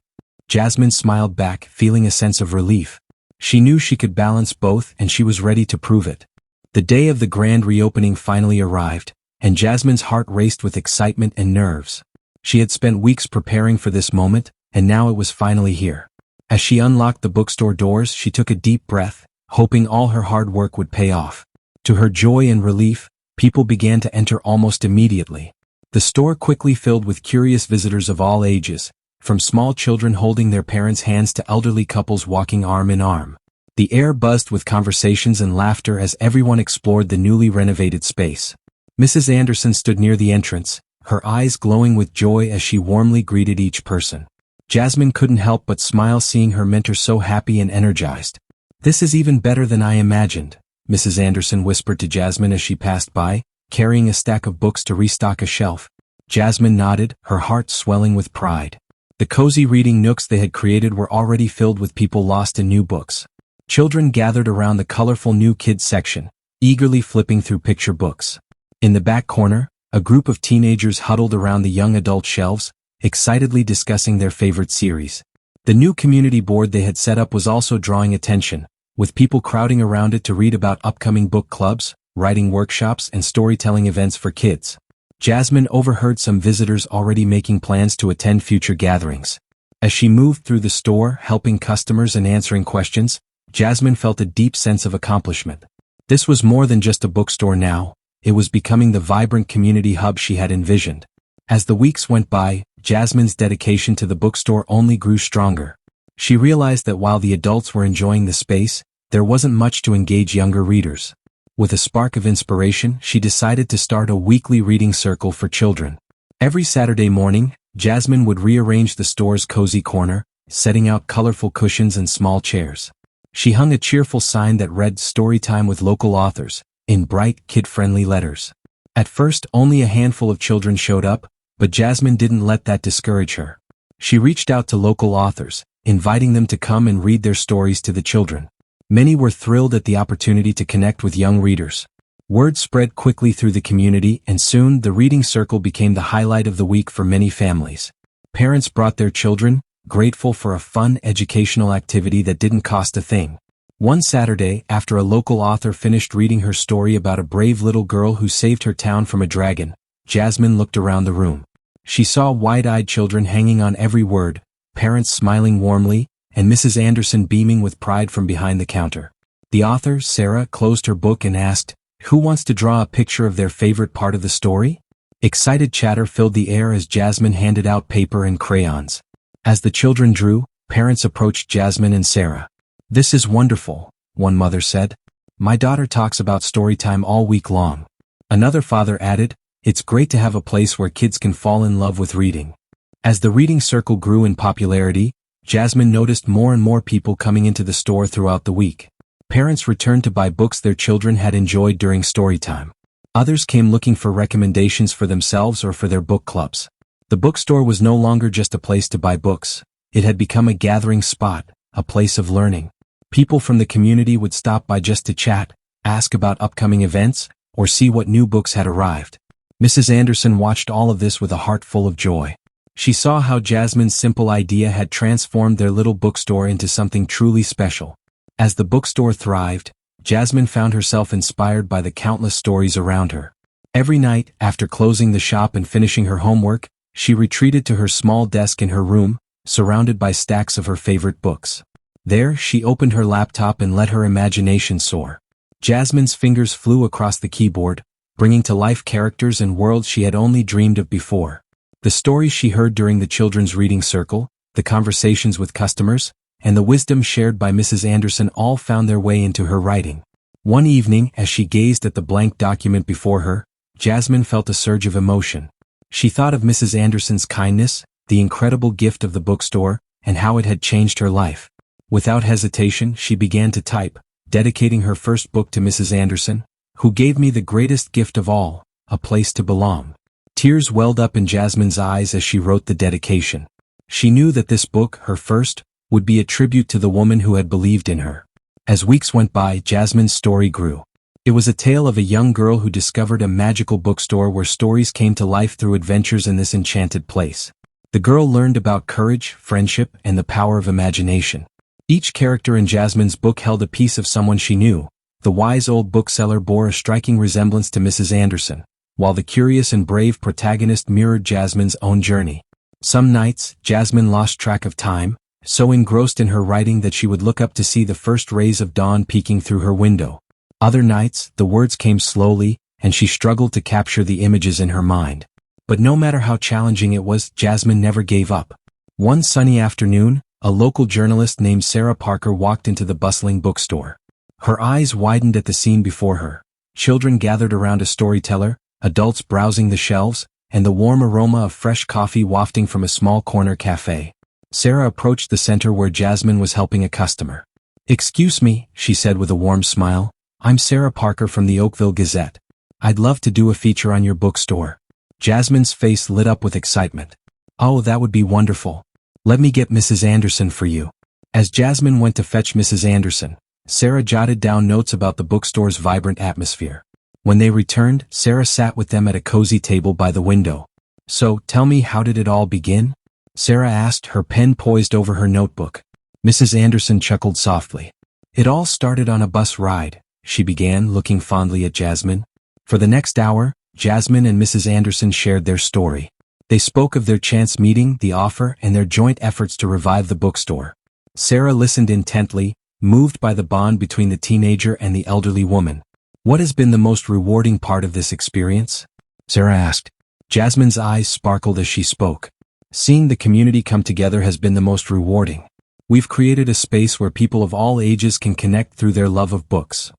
Jasmine smiled back, feeling a sense of relief. She knew she could balance both, and she was ready to prove it. The day of the grand reopening finally arrived, and Jasmine's heart raced with excitement and nerves. She had spent weeks preparing for this moment, and now it was finally here. As she unlocked the bookstore doors, she took a deep breath, hoping all her hard work would pay off. To her joy and relief, people began to enter almost immediately. The store quickly filled with curious visitors of all ages, from small children holding their parents' hands to elderly couples walking arm in arm. The air buzzed with conversations and laughter as everyone explored the newly renovated space. Mrs. Anderson stood near the entrance, her eyes glowing with joy as she warmly greeted each person. Jasmine couldn't help but smile seeing her mentor so happy and energized. "This is even better than I imagined," Mrs. Anderson whispered to Jasmine as she passed by, carrying a stack of books to restock a shelf. Jasmine nodded, her heart swelling with pride. The cozy reading nooks they had created were already filled with people lost in new books. Children gathered around the colorful new kids section, eagerly flipping through picture books. In the back corner, a group of teenagers huddled around the young adult shelves, excitedly discussing their favorite series. The new community board they had set up was also drawing attention, with people crowding around it to read about upcoming book clubs, writing workshops, and storytelling events for kids. Jasmine overheard some visitors already making plans to attend future gatherings. As she moved through the store, helping customers and answering questions, Jasmine felt a deep sense of accomplishment. This was more than just a bookstore now, it was becoming the vibrant community hub she had envisioned. As the weeks went by, Jasmine's dedication to the bookstore only grew stronger. She realized that while the adults were enjoying the space, there wasn't much to engage younger readers. With a spark of inspiration, she decided to start a weekly reading circle for children. Every Saturday morning, Jasmine would rearrange the store's cozy corner, setting out colorful cushions and small chairs. She hung a cheerful sign that read "Storytime with Local Authors," in bright, kid-friendly letters. At first, only a handful of children showed up, but Jasmine didn't let that discourage her. She reached out to local authors, inviting them to come and read their stories to the children. Many were thrilled at the opportunity to connect with young readers. Word spread quickly through the community, and soon the reading circle became the highlight of the week for many families. Parents brought their children, grateful for a fun, educational activity that didn't cost a thing. One Saturday, after a local author finished reading her story about a brave little girl who saved her town from a dragon, Jasmine looked around the room. She saw wide-eyed children hanging on every word, parents smiling warmly, and Mrs. Anderson beaming with pride from behind the counter. The author, Sarah, closed her book and asked, "Who wants to draw a picture of their favorite part of the story?" Excited chatter filled the air as Jasmine handed out paper and crayons. As the children drew, parents approached Jasmine and Sarah. "This is wonderful," one mother said. "My daughter talks about story time all week long." Another father added, "It's great to have a place where kids can fall in love with reading." As the reading circle grew in popularity, Jasmine noticed more and more people coming into the store throughout the week. Parents returned to buy books their children had enjoyed during story time. Others came looking for recommendations for themselves or for their book clubs. The bookstore was no longer just a place to buy books. It had become a gathering spot, a place of learning. People from the community would stop by just to chat, ask about upcoming events, or see what new books had arrived. Mrs. Anderson watched all of this with a heart full of joy. She saw how Jasmine's simple idea had transformed their little bookstore into something truly special. As the bookstore thrived, Jasmine found herself inspired by the countless stories around her. Every night, after closing the shop and finishing her homework, she retreated to her small desk in her room, surrounded by stacks of her favorite books. There, she opened her laptop and let her imagination soar. Jasmine's fingers flew across the keyboard, bringing to life characters and worlds she had only dreamed of before. The stories she heard during the children's reading circle, the conversations with customers, and the wisdom shared by Mrs. Anderson all found their way into her writing. One evening, as she gazed at the blank document before her, Jasmine felt a surge of emotion. She thought of Mrs. Anderson's kindness, the incredible gift of the bookstore, and how it had changed her life. Without hesitation, she began to type, dedicating her first book to Mrs. Anderson, who gave me the greatest gift of all, a place to belong. Tears welled up in Jasmine's eyes as she wrote the dedication. She knew that this book, her first, would be a tribute to the woman who had believed in her. As weeks went by, Jasmine's story grew. It was a tale of a young girl who discovered a magical bookstore where stories came to life through adventures in this enchanted place. The girl learned about courage, friendship, and the power of imagination. Each character in Jasmine's book held a piece of someone she knew. The wise old bookseller bore a striking resemblance to Mrs. Anderson, while the curious and brave protagonist mirrored Jasmine's own journey. Some nights, Jasmine lost track of time, so engrossed in her writing that she would look up to see the first rays of dawn peeking through her window. Other nights, the words came slowly, and she struggled to capture the images in her mind. But no matter how challenging it was, Jasmine never gave up. One sunny afternoon, a local journalist named Sarah Parker walked into the bustling bookstore. Her eyes widened at the scene before her. Children gathered around a storyteller, adults browsing the shelves, and the warm aroma of fresh coffee wafting from a small corner cafe. Sarah approached the center where Jasmine was helping a customer. "Excuse me," she said with a warm smile. "I'm Sarah Parker from the Oakville Gazette. I'd love to do a feature on your bookstore." Jasmine's face lit up with excitement. "Oh, that would be wonderful. Let me get Mrs. Anderson for you." As Jasmine went to fetch Mrs. Anderson, Sarah jotted down notes about the bookstore's vibrant atmosphere. When they returned, Sarah sat with them at a cozy table by the window. "So, tell me, how did it all begin?" Sarah asked, her pen poised over her notebook. Mrs. Anderson chuckled softly. "It all started on a bus ride," she began, looking fondly at Jasmine. For the next hour, Jasmine and Mrs. Anderson shared their story. They spoke of their chance meeting, the offer, and their joint efforts to revive the bookstore. Sarah listened intently, moved by the bond between the teenager and the elderly woman. "What has been the most rewarding part of this experience?" Sarah asked. Jasmine's eyes sparkled as she spoke. "Seeing the community come together has been the most rewarding. We've created a space where people of all ages can connect through their love of books."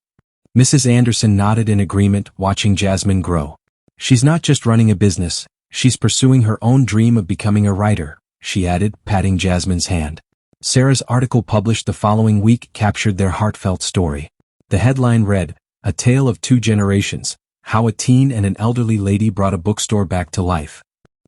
Mrs. Anderson nodded in agreement, watching Jasmine grow. "She's not just running a business, she's pursuing her own dream of becoming a writer," she added, patting Jasmine's hand. Sarah's article published the following week captured their heartfelt story. The headline read, "A Tale of Two Generations, How a Teen and an Elderly Lady Brought a Bookstore Back to Life."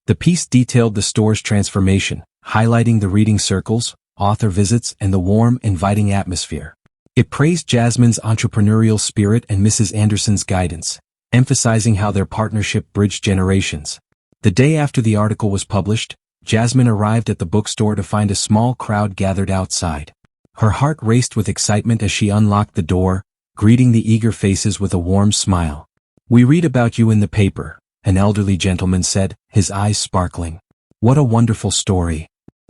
The piece detailed the store's transformation, highlighting the reading circles, author visits, and the warm, inviting atmosphere. It praised Jasmine's entrepreneurial spirit and Mrs. Anderson's guidance, emphasizing how their partnership bridged generations. The day after the article was published, Jasmine arrived at the bookstore to find a small crowd gathered outside. Her heart raced with excitement as she unlocked the door, greeting the eager faces with a warm smile. "We read about you in the paper," an elderly gentleman said, his eyes sparkling. "What a wonderful story."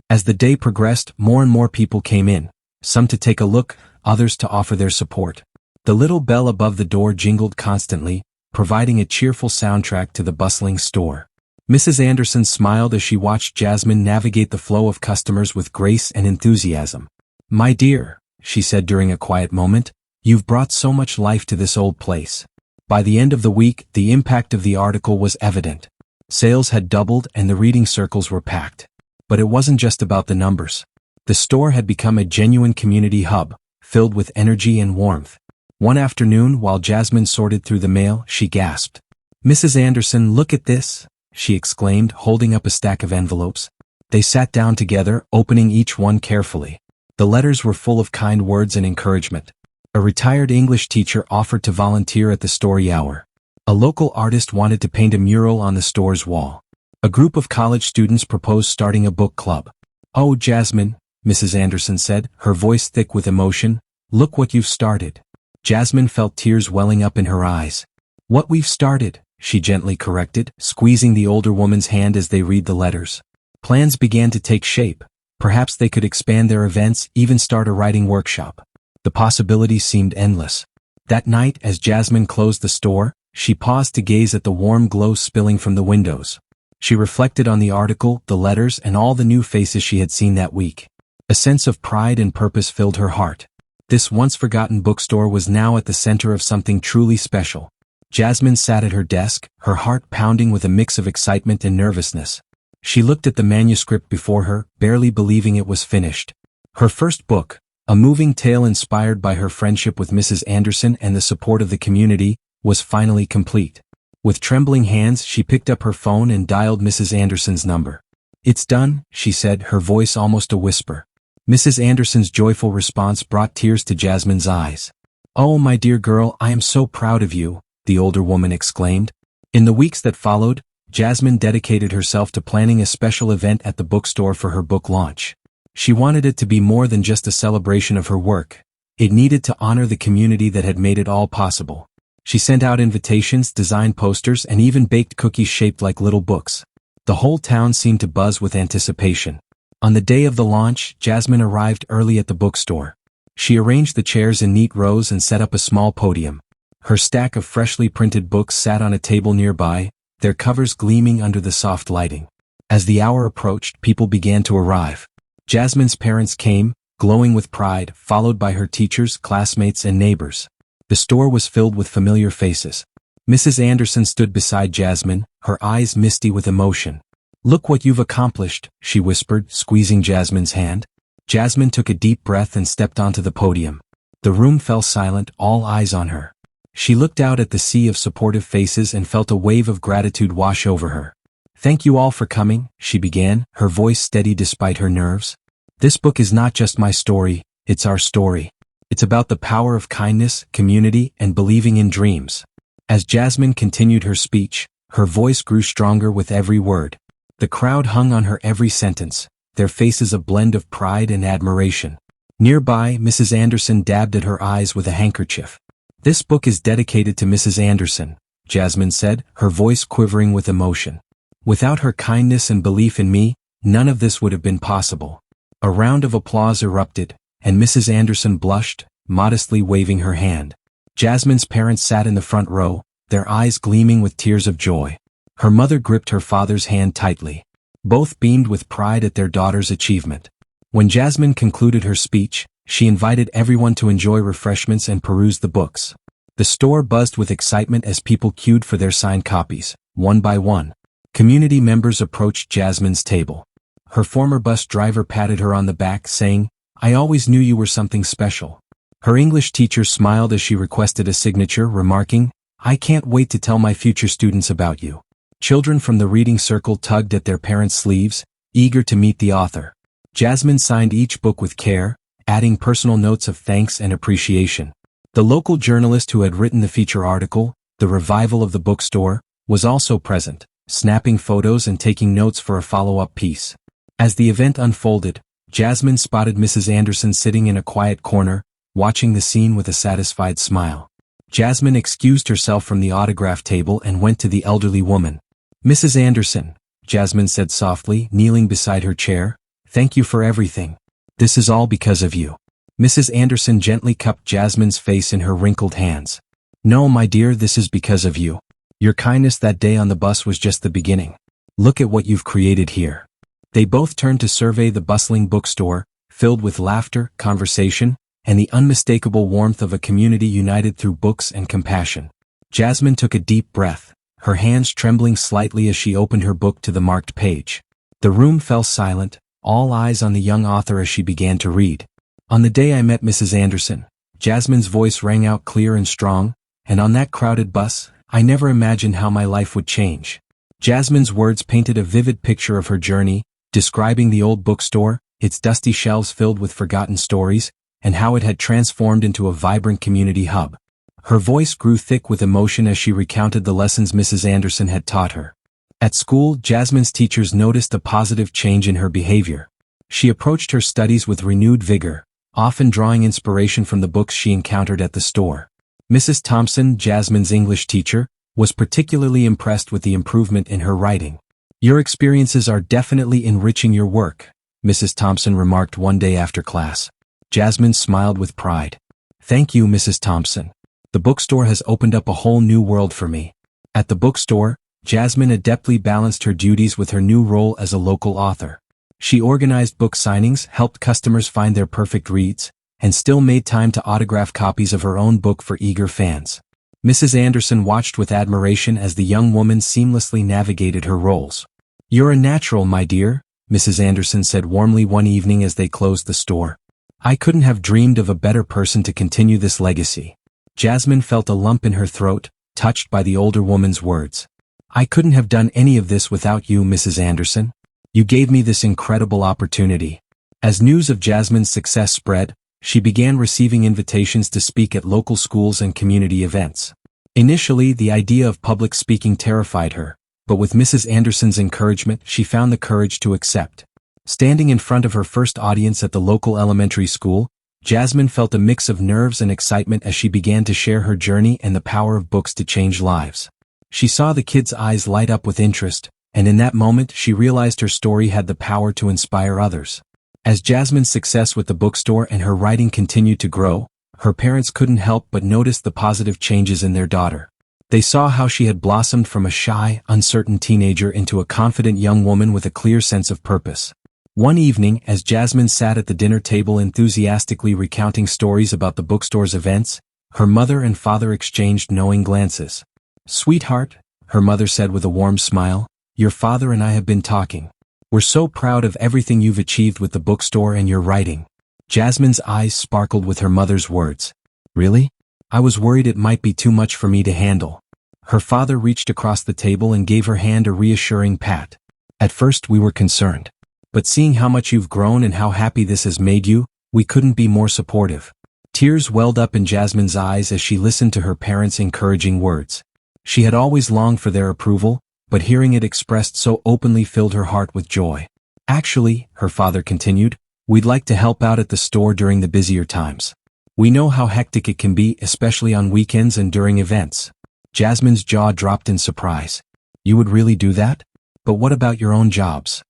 As the day progressed, more and more people came in, some to take a look, others to offer their support. The little bell above the door jingled constantly, providing a cheerful soundtrack to the bustling store. Mrs. Anderson smiled as she watched Jasmine navigate the flow of customers with grace and enthusiasm. "My dear," she said during a quiet moment, "you've brought so much life to this old place." By the end of the week, the impact of the article was evident. Sales had doubled and the reading circles were packed. But it wasn't just about the numbers. The store had become a genuine community hub, filled with energy and warmth. One afternoon, while Jasmine sorted through the mail, she gasped. "Mrs. Anderson, look at this," she exclaimed, holding up a stack of envelopes. They sat down together, opening each one carefully. The letters were full of kind words and encouragement. A retired English teacher offered to volunteer at the story hour. A local artist wanted to paint a mural on the store's wall. A group of college students proposed starting a book club. "Oh, Jasmine," Mrs. Anderson said, her voice thick with emotion, "look what you've started." Jasmine felt tears welling up in her eyes. "What we've started," she gently corrected, squeezing the older woman's hand as they read the letters. Plans began to take shape. Perhaps they could expand their events, even start a writing workshop. The possibilities seemed endless. That night, as Jasmine closed the store, she paused to gaze at the warm glow spilling from the windows. She reflected on the article, the letters, and all the new faces she had seen that week. A sense of pride and purpose filled her heart. This once-forgotten bookstore was now at the center of something truly special. Jasmine sat at her desk, her heart pounding with a mix of excitement and nervousness. She looked at the manuscript before her, barely believing it was finished. Her first book, a moving tale inspired by her friendship with Mrs. Anderson and the support of the community, was finally complete. With trembling hands, she picked up her phone and dialed Mrs. Anderson's number. "It's done," she said, her voice almost a whisper. Mrs. Anderson's joyful response brought tears to Jasmine's eyes. "Oh, my dear girl, I am so proud of you," the older woman exclaimed. In the weeks that followed, Jasmine dedicated herself to planning a special event at the bookstore for her book launch. She wanted it to be more than just a celebration of her work. It needed to honor the community that had made it all possible. She sent out invitations, designed posters, and even baked cookies shaped like little books. The whole town seemed to buzz with anticipation. On the day of the launch, Jasmine arrived early at the bookstore. She arranged the chairs in neat rows and set up a small podium. Her stack of freshly printed books sat on a table nearby, their covers gleaming under the soft lighting. As the hour approached, people began to arrive. Jasmine's parents came, glowing with pride, followed by her teachers, classmates, and neighbors. The store was filled with familiar faces. Mrs. Anderson stood beside Jasmine, her eyes misty with emotion. "Look what you've accomplished," she whispered, squeezing Jasmine's hand. Jasmine took a deep breath and stepped onto the podium. The room fell silent, all eyes on her. She looked out at the sea of supportive faces and felt a wave of gratitude wash over her. "Thank you all for coming," she began, her voice steady despite her nerves. "This book is not just my story, it's our story. It's about the power of kindness, community, and believing in dreams." As Jasmine continued her speech, her voice grew stronger with every word. The crowd hung on her every sentence, their faces a blend of pride and admiration. Nearby, Mrs. Anderson dabbed at her eyes with a handkerchief. "This book is dedicated to Mrs. Anderson," Jasmine said, her voice quivering with emotion. "Without her kindness and belief in me, none of this would have been possible." A round of applause erupted, and Mrs. Anderson blushed, modestly waving her hand. Jasmine's parents sat in the front row, their eyes gleaming with tears of joy. Her mother gripped her father's hand tightly. Both beamed with pride at their daughter's achievement. When Jasmine concluded her speech, she invited everyone to enjoy refreshments and peruse the books. The store buzzed with excitement as people queued for their signed copies, one by one. Community members approached Jasmine's table. Her former bus driver patted her on the back, saying, "I always knew you were something special." Her English teacher smiled as she requested a signature, remarking, "I can't wait to tell my future students about you." Children from the reading circle tugged at their parents' sleeves, eager to meet the author. Jasmine signed each book with care, adding personal notes of thanks and appreciation. The local journalist who had written the feature article, "The Revival of the Bookstore," was also present, snapping photos and taking notes for a follow-up piece. As the event unfolded, Jasmine spotted Mrs. Anderson sitting in a quiet corner, watching the scene with a satisfied smile. Jasmine excused herself from the autograph table and went to the elderly woman. "Mrs. Anderson," Jasmine said softly, kneeling beside her chair, "thank you for everything. This is all because of you." Mrs. Anderson gently cupped Jasmine's face in her wrinkled hands. "No, my dear, this is because of you. Your kindness that day on the bus was just the beginning. Look at what you've created here." They both turned to survey the bustling bookstore, filled with laughter, conversation, and the unmistakable warmth of a community united through books and compassion. Jasmine took a deep breath, her hands trembling slightly as she opened her book to the marked page. The room fell silent, all eyes on the young author as she began to read. "On the day I met Mrs. Anderson," Jasmine's voice rang out clear and strong, "and on that crowded bus, I never imagined how my life would change." Jasmine's words painted a vivid picture of her journey, describing the old bookstore, its dusty shelves filled with forgotten stories, and how it had transformed into a vibrant community hub. Her voice grew thick with emotion as she recounted the lessons Mrs. Anderson had taught her. At school, Jasmine's teachers noticed a positive change in her behavior. She approached her studies with renewed vigor, often drawing inspiration from the books she encountered at the store. Mrs. Thompson, Jasmine's English teacher, was particularly impressed with the improvement in her writing. "Your experiences are definitely enriching your work," Mrs. Thompson remarked one day after class. Jasmine smiled with pride. "Thank you, Mrs. Thompson. The bookstore has opened up a whole new world for me." At the bookstore, Jasmine adeptly balanced her duties with her new role as a local author. She organized book signings, helped customers find their perfect reads, and still made time to autograph copies of her own book for eager fans. Mrs. Anderson watched with admiration as the young woman seamlessly navigated her roles. "You're a natural, my dear," Mrs. Anderson said warmly one evening as they closed the store. "I couldn't have dreamed of a better person to continue this legacy." Jasmine felt a lump in her throat, touched by the older woman's words. "I couldn't have done any of this without you, Mrs. Anderson. You gave me this incredible opportunity." As news of Jasmine's success spread, she began receiving invitations to speak at local schools and community events. Initially, the idea of public speaking terrified her, but with Mrs. Anderson's encouragement, she found the courage to accept. Standing in front of her first audience at the local elementary school, Jasmine felt a mix of nerves and excitement as she began to share her journey and the power of books to change lives. She saw the kids' eyes light up with interest, and in that moment she realized her story had the power to inspire others. As Jasmine's success with the bookstore and her writing continued to grow, her parents couldn't help but notice the positive changes in their daughter. They saw how she had blossomed from a shy, uncertain teenager into a confident young woman with a clear sense of purpose. One evening, as Jasmine sat at the dinner table enthusiastically recounting stories about the bookstore's events, her mother and father exchanged knowing glances. "Sweetheart," her mother said with a warm smile, "your father and I have been talking. We're so proud of everything you've achieved with the bookstore and your writing." Jasmine's eyes sparkled with her mother's words. "Really? I was worried it might be too much for me to handle." Her father reached across the table and gave her hand a reassuring pat. "At first we were concerned. But seeing how much you've grown and how happy this has made you, we couldn't be more supportive." Tears welled up in Jasmine's eyes as she listened to her parents' encouraging words. She had always longed for their approval, but hearing it expressed so openly filled her heart with joy. "Actually," her father continued, "we'd like to help out at the store during the busier times. We know how hectic it can be, especially on weekends and during events." Jasmine's jaw dropped in surprise. "You would really do that? But what about your own jobs?"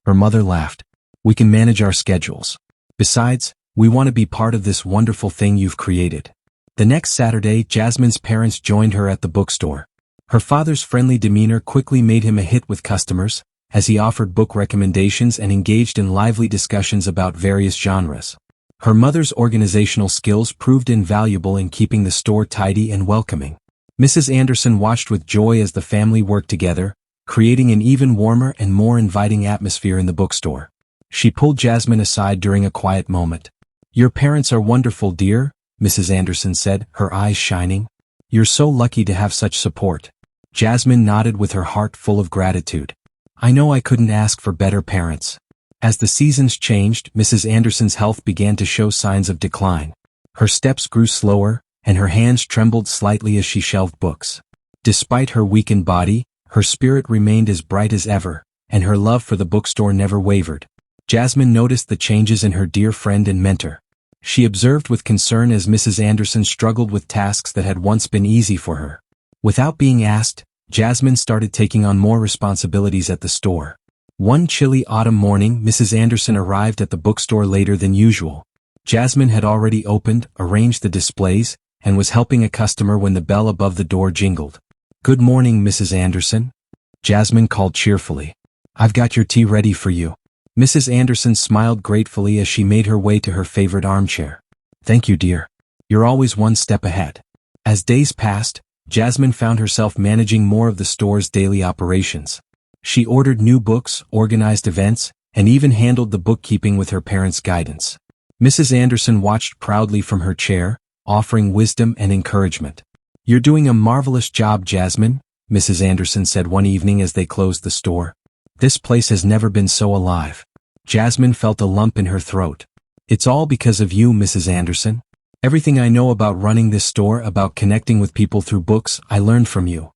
Her mother laughed. "We can manage our schedules. Besides, we want to be part of this wonderful thing you've created." The next Saturday, Jasmine's parents joined her at the bookstore. Her father's friendly demeanor quickly made him a hit with customers, as he offered book recommendations and engaged in lively discussions about various genres. Her mother's organizational skills proved invaluable in keeping the store tidy and welcoming. Mrs. Anderson watched with joy as the family worked together, creating an even warmer and more inviting atmosphere in the bookstore. She pulled Jasmine aside during a quiet moment. "Your parents are wonderful, dear," Mrs. Anderson said, her eyes shining. "You're so lucky to have such support." Jasmine nodded with her heart full of gratitude. "I know I couldn't ask for better parents." As the seasons changed, Mrs. Anderson's health began to show signs of decline. Her steps grew slower, and her hands trembled slightly as she shelved books. Despite her weakened body, her spirit remained as bright as ever, and her love for the bookstore never wavered. Jasmine noticed the changes in her dear friend and mentor. She observed with concern as Mrs. Anderson struggled with tasks that had once been easy for her. Without being asked, Jasmine started taking on more responsibilities at the store. One chilly autumn morning, Mrs. Anderson arrived at the bookstore later than usual. Jasmine had already opened, arranged the displays, and was helping a customer when the bell above the door jingled. "Good morning, Mrs. Anderson," Jasmine called cheerfully. "I've got your tea ready for you." Mrs. Anderson smiled gratefully as she made her way to her favorite armchair. "Thank you, dear. You're always one step ahead." As days passed, Jasmine found herself managing more of the store's daily operations. She ordered new books, organized events, and even handled the bookkeeping with her parents' guidance. Mrs. Anderson watched proudly from her chair, offering wisdom and encouragement. "You're doing a marvelous job, Jasmine," Mrs. Anderson said one evening as they closed the store. "This place has never been so alive." Jasmine felt a lump in her throat. "It's all because of you, Mrs. Anderson. Everything I know about running this store, about connecting with people through books, I learned from you."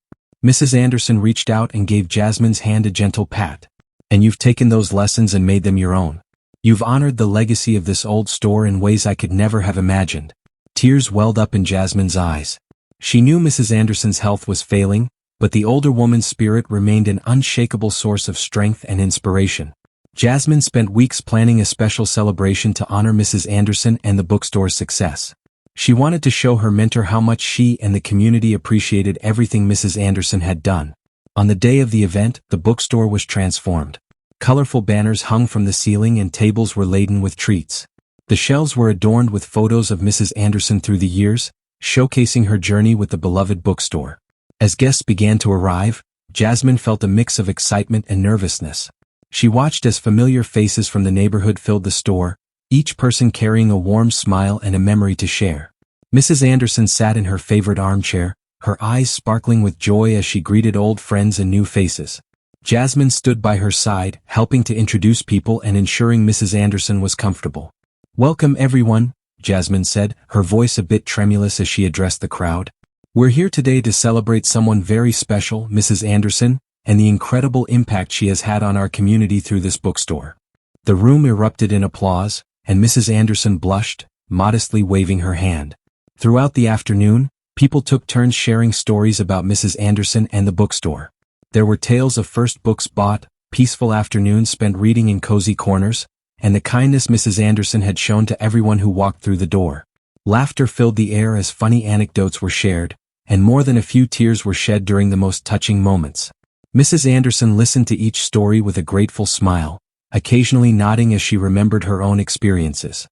Mrs. Anderson reached out and gave Jasmine's hand a gentle pat. "And you've taken those lessons and made them your own. You've honored the legacy of this old store in ways I could never have imagined." Tears welled up in Jasmine's eyes. She knew Mrs. Anderson's health was failing, but the older woman's spirit remained an unshakable source of strength and inspiration. Jasmine spent weeks planning a special celebration to honor Mrs. Anderson and the bookstore's success. She wanted to show her mentor how much she and the community appreciated everything Mrs. Anderson had done. On the day of the event, the bookstore was transformed. Colorful banners hung from the ceiling and tables were laden with treats. The shelves were adorned with photos of Mrs. Anderson through the years, showcasing her journey with the beloved bookstore. As guests began to arrive, Jasmine felt a mix of excitement and nervousness. She watched as familiar faces from the neighborhood filled the store, each person carrying a warm smile and a memory to share. Mrs. Anderson sat in her favorite armchair, her eyes sparkling with joy as she greeted old friends and new faces. Jasmine stood by her side, helping to introduce people and ensuring Mrs. Anderson was comfortable. "Welcome everyone," Jasmine said, her voice a bit tremulous as she addressed the crowd. "We're here today to celebrate someone very special, Mrs. Anderson, and the incredible impact she has had on our community through this bookstore." The room erupted in applause, and Mrs. Anderson blushed, modestly waving her hand. Throughout the afternoon, people took turns sharing stories about Mrs. Anderson and the bookstore. There were tales of first books bought, peaceful afternoons spent reading in cozy corners, and the kindness Mrs. Anderson had shown to everyone who walked through the door. Laughter filled the air as funny anecdotes were shared, and more than a few tears were shed during the most touching moments. Mrs. Anderson listened to each story with a grateful smile, occasionally nodding as she remembered her own experiences.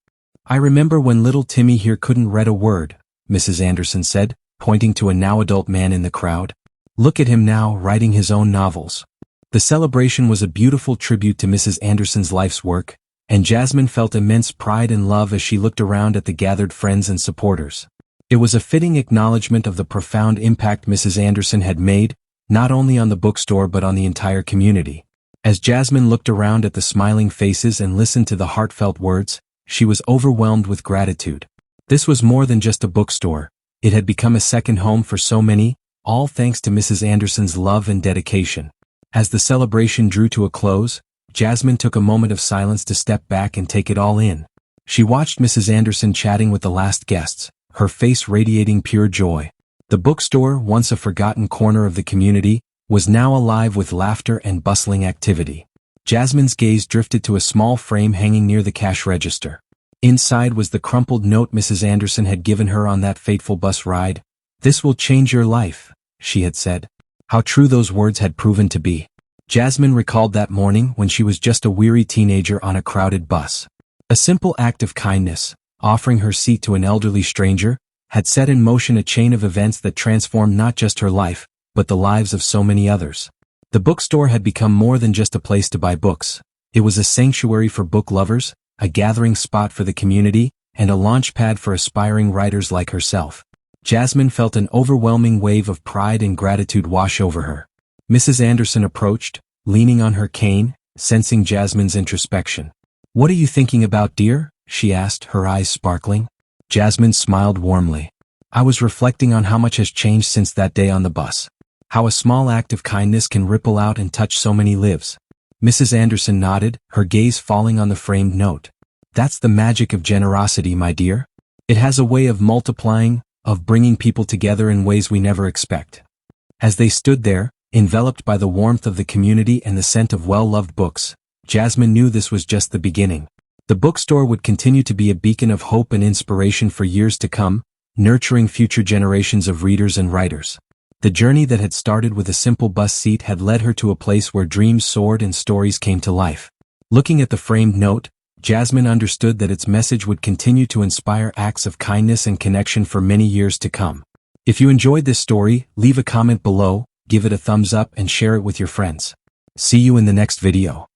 "I remember when little Timmy here couldn't read a word," Mrs. Anderson said, pointing to a now-adult man in the crowd. "Look at him now, writing his own novels." The celebration was a beautiful tribute to Mrs. Anderson's life's work, and Jasmine felt immense pride and love as she looked around at the gathered friends and supporters. It was a fitting acknowledgement of the profound impact Mrs. Anderson had made, not only on the bookstore but on the entire community. As Jasmine looked around at the smiling faces and listened to the heartfelt words, she was overwhelmed with gratitude. This was more than just a bookstore. It had become a second home for so many, all thanks to Mrs. Anderson's love and dedication. As the celebration drew to a close, Jasmine took a moment of silence to step back and take it all in. She watched Mrs. Anderson chatting with the last guests, her face radiating pure joy. The bookstore, once a forgotten corner of the community, was now alive with laughter and bustling activity. Jasmine's gaze drifted to a small frame hanging near the cash register. Inside was the crumpled note Mrs. Anderson had given her on that fateful bus ride. "This will change your life," she had said. How true those words had proven to be. Jasmine recalled that morning when she was just a weary teenager on a crowded bus. A simple act of kindness, offering her seat to an elderly stranger, had set in motion a chain of events that transformed not just her life, but the lives of so many others. The bookstore had become more than just a place to buy books. It was a sanctuary for book lovers, a gathering spot for the community, and a launchpad for aspiring writers like herself. Jasmine felt an overwhelming wave of pride and gratitude wash over her. Mrs. Anderson approached, leaning on her cane, sensing Jasmine's introspection. "What are you thinking about, dear?" she asked, her eyes sparkling. Jasmine smiled warmly. "I was reflecting on how much has changed since that day on the bus. How a small act of kindness can ripple out and touch so many lives." Mrs. Anderson nodded, her gaze falling on the framed note. "That's the magic of generosity, my dear. It has a way of multiplying, of bringing people together in ways we never expect." As they stood there, enveloped by the warmth of the community and the scent of well-loved books, Jasmine knew this was just the beginning. The bookstore would continue to be a beacon of hope and inspiration for years to come, nurturing future generations of readers and writers. The journey that had started with a simple bus seat had led her to a place where dreams soared and stories came to life. Looking at the framed note, Jasmine understood that its message would continue to inspire acts of kindness and connection for many years to come. If you enjoyed this story, leave a comment below, give it a thumbs up and share it with your friends. See you in the next video.